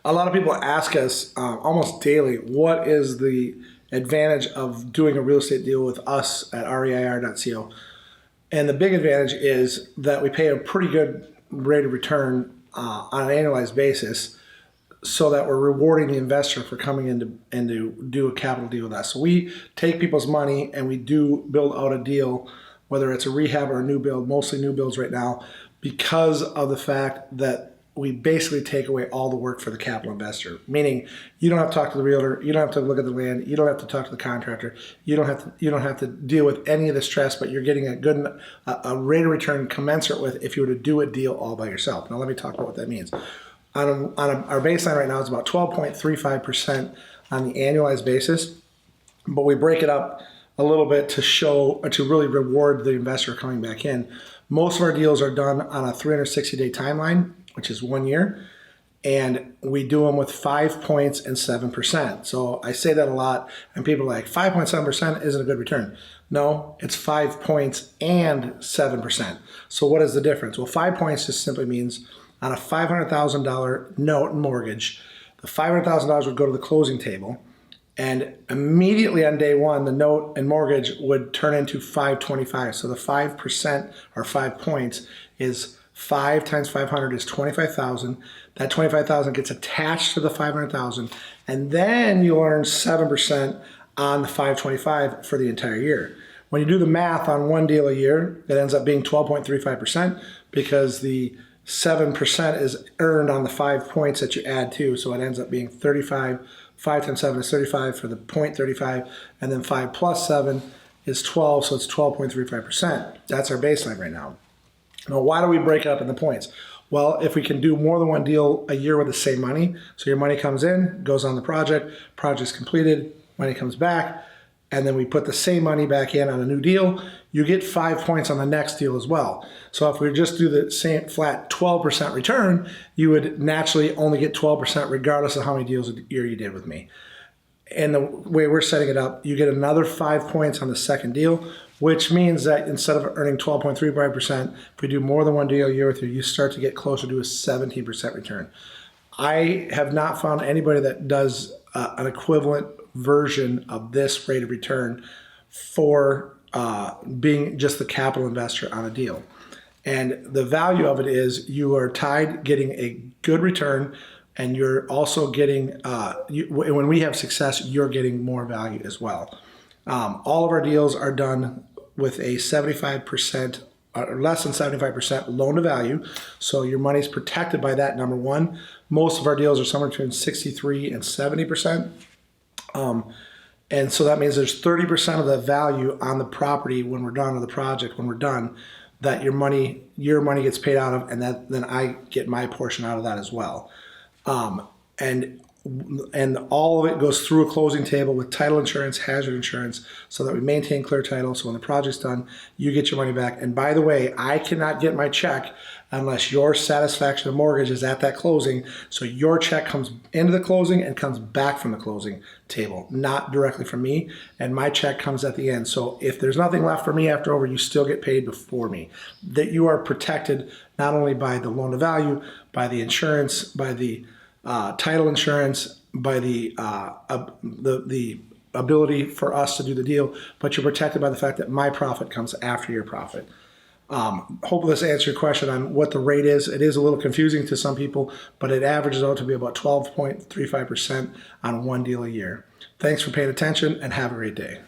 A lot of people ask us almost daily, what is the advantage of doing a real estate deal with us at REIR.co? And the big advantage is that we pay a pretty good rate of return on an annualized basis, so that we're rewarding the investor for coming in to do a capital deal with us. So we take people's money and we do build out a deal, whether it's a rehab or a new build, mostly new builds right now, because of the fact that we basically take away all the work for the capital investor. Meaning, you don't have to talk to the realtor, you don't have to look at the land, you don't have to talk to the contractor, you don't have to deal with any of the stress, but you're getting a rate of return commensurate with if you were to do a deal all by yourself. Now let me talk about what that means. Our baseline right now is about 12.35% on the annualized basis, but we break it up a little bit to really reward the investor coming back in. Most of our deals are done on a 360-day timeline, which is 1 year, and we do them with 5 points and 7%. So I say that a lot, and people are like, 5.7% isn't a good return. No, it's 5 points and 7%. So what is the difference? Well, 5 points just simply means on a $500,000 note and mortgage, the $500,000 would go to the closing table, and immediately on day one, the note and mortgage would turn into 525. So the 5% or 5 points is 5 times 500 is 25,000. That 25,000 gets attached to the 500,000, and then you'll earn 7% on the 525 for the entire year. When you do the math on one deal a year, it ends up being 12.35% because the 7% is earned on the 5 points that you add to, so it ends up being 35. 5 times 7 is 35 for the 0.35, and then 5 plus 7 is 12, so it's 12.35%. That's our baseline right now. Now, why do we break it up in the points? Well, if we can do more than one deal a year with the same money, so your money comes in, goes on the project's completed, money comes back, and then we put the same money back in on a new deal, you get 5 points on the next deal as well. So if we just do the same flat 12% return, you would naturally only get 12% regardless of how many deals a year you did with me. And the way we're setting it up, you get another 5 points on the second deal, which means that instead of earning 12.35%, if we do more than one deal a year with you, you start to get closer to a 17% return. I have not found anybody that does an equivalent version of this rate of return for being just the capital investor on a deal. And the value of it is you are tied getting a good return, and you're also getting, when we have success, you're getting more value as well. All of our deals are done with a 75% or less than 75% loan to value. So your money's protected by that, number one. Most of our deals are somewhere between 63 and 70%. And so that means there's 30% of the value on the property when we're done, or the project when we're done, that your money gets paid out of, and then I get my portion out of that as well. And all of it goes through a closing table with title insurance, hazard insurance, so that we maintain clear title. So when the project's done, you get your money back. And by the way, I cannot get my check unless your satisfaction of mortgage is at that closing. So your check comes into the closing and comes back from the closing table, not directly from me. And my check comes at the end. So if there's nothing left for me after over, you still get paid before me. That you are protected not only by the loan to value, by the insurance, by the title insurance, by the ability for us to do the deal, but you're protected by the fact that my profit comes after your profit. Hopefully this answers your question on what the rate is. It is a little confusing to some people, but it averages out to be about 12.35% on one deal a year. Thanks for paying attention, and have a great day.